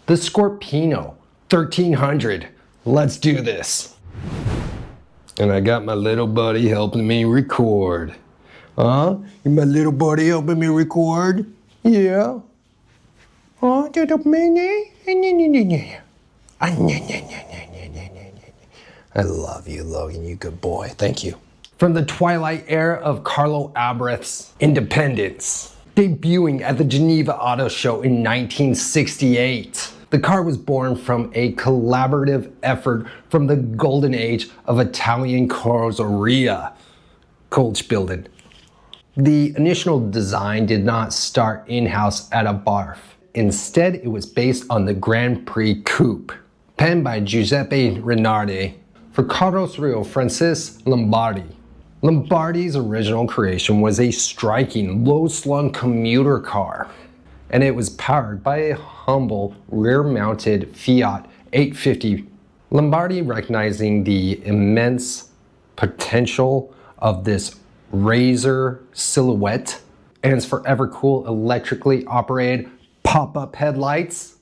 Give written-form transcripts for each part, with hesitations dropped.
The Scorpione 1300. Let's do this. And I got my little buddy helping me record. Huh? You my little buddy helping me record? Yeah. Oh, little mini. I love you, Logan, you good boy. Thank you. From the twilight era of Carlo Abarth's Independence, debuting at the Geneva Auto Show in 1968. The car was born from a collaborative effort from the golden age of Italian carrozzeria, Goldschbilden. The initial design did not start in-house at Abarth. Instead, it was based on the Grand Prix Coupe, penned by Giuseppe Rinaldi for Carrozzeria Francis Lombardi. Lombardi's original creation was a striking, low-slung commuter car, and it was powered by a humble rear-mounted Fiat 850. Lombardi, recognizing the immense potential of this razor silhouette and its forever cool electrically operated pop-up headlights.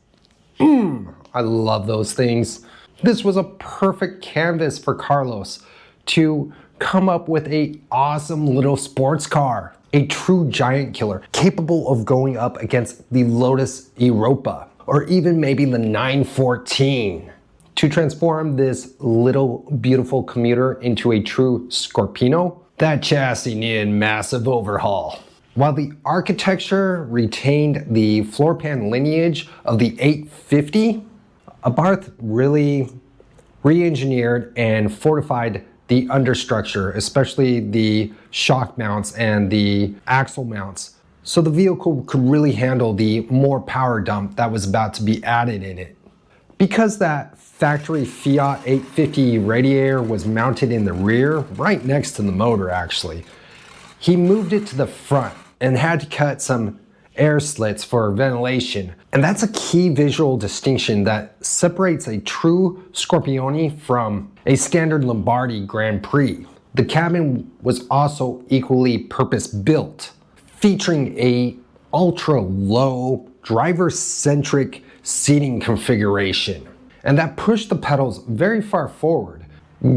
I love those things. This was a perfect canvas for Carlos to come up with an awesome little sports car, a true giant killer, capable of going up against the Lotus Europa, or even maybe the 914. To transform this little beautiful commuter into a true Scorpione, that chassis needed massive overhaul. While the architecture retained the floor pan lineage of the 850, Abarth really re-engineered and fortified the understructure, especially the shock mounts and the axle mounts, so the vehicle could really handle the more power dump that was about to be added in it. Because that factory Fiat 850 radiator was mounted in the rear, right next to the motor actually, he moved it to the front and had to cut some air slits for ventilation. And that's a key visual distinction that separates a true Scorpione from a standard Lombardi Grand Prix. The cabin was also equally purpose-built, featuring a ultra-low, driver-centric seating configuration, and that pushed the pedals very far forward,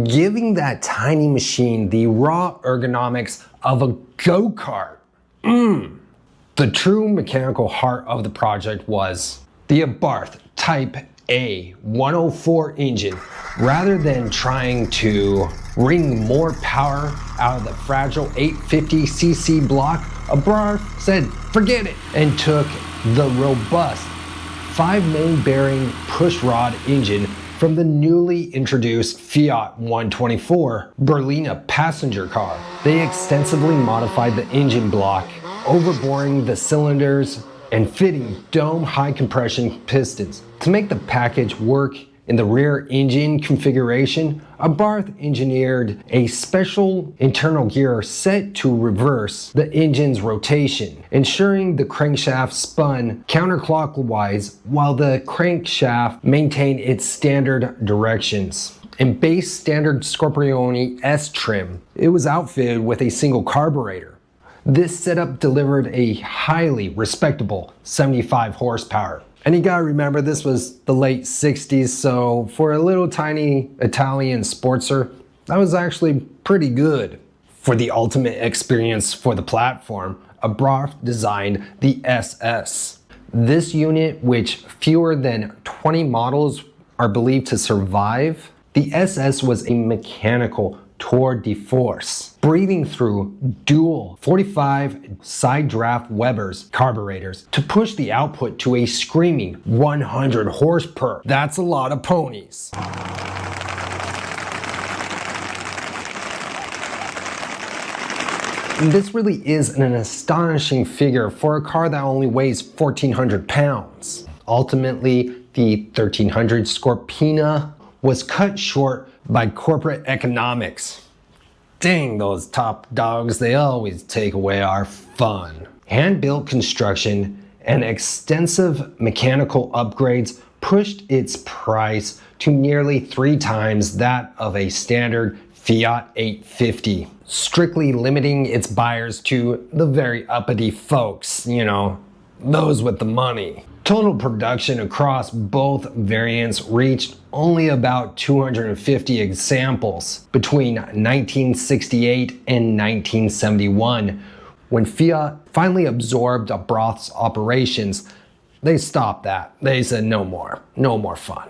giving that tiny machine the raw ergonomics of a go-kart. The true mechanical heart of the project was the Abarth Type A 104 engine. Rather than trying to wring more power out of the fragile 850cc block, Abarth said, forget it, and took the robust 5-main bearing pushrod engine from the newly introduced Fiat 124 Berlina passenger car. They extensively modified the engine block, overboring the cylinders and fitting dome high compression pistons. To make the package work in the rear engine configuration, Abarth engineered a special internal gear set to reverse the engine's rotation, ensuring the crankshaft spun counterclockwise while the crankshaft maintained its standard directions. In base standard Scorpione S trim, it was outfitted with a single carburetor. This setup delivered a highly respectable 75 horsepower. And you gotta remember, this was the late 60s, so for a little tiny Italian sportster, that was actually pretty good. For the ultimate experience for the platform, Abarth designed the SS. This unit, which fewer than 20 models are believed to survive, the SS was a mechanical tour de force, breathing through dual 45 side draft Weber's carburetors to push the output to a screaming 100 horsepower. That's a lot of ponies. This really is an astonishing figure for a car that only weighs 1,400 pounds. Ultimately, the 1300 Scorpione was cut short by corporate economics. Dang, those top dogs, they always take away our fun. Hand-built construction and extensive mechanical upgrades pushed its price to nearly 3 times that of a standard Fiat 850, strictly limiting its buyers to the very uppity folks, you know, those with the money. Total production across both variants reached only about 250 examples between 1968 and 1971. When Fiat finally absorbed Abarth's operations, they stopped that. They said no more fun.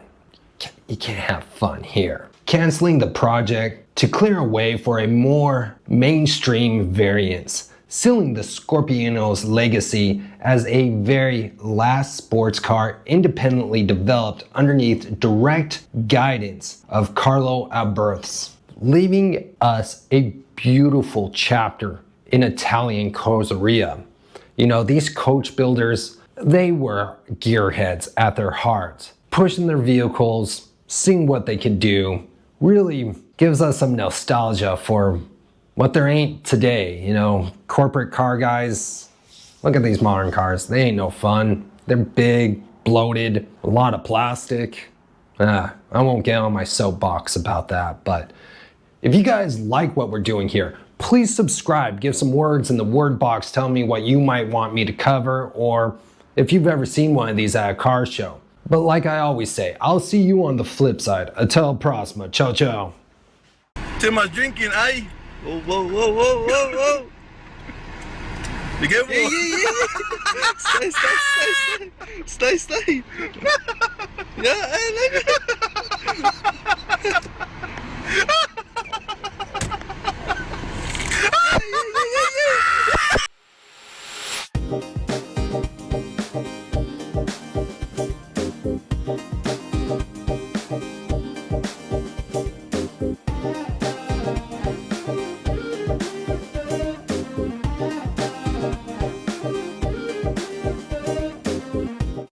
You can't have fun here. Canceling the project to clear a way for a more mainstream variant, sealing the Scorpione's legacy as a very last sports car independently developed underneath direct guidance of Carlo Abarth, leaving us a beautiful chapter in Italian carrozzeria. You know, these coach builders, they were gearheads at their heart, pushing their vehicles, seeing what they could do, really gives us some nostalgia for what there ain't today. You know, corporate car guys, look at these modern cars. They ain't no fun. They're big, bloated, a lot of plastic. I won't get on my soapbox about that, but if you guys like what we're doing here, please subscribe, give some words in the word box telling me what you might want me to cover, or if you've ever seen one of these at a car show. But like I always say, I'll see you on the flip side. Até a próxima. Ciao, ciao. Too much drinking, eh? Whoa, whoa, whoa, whoa, whoa, whoa. Be careful. Yeah. Stay. Yeah, hey, look.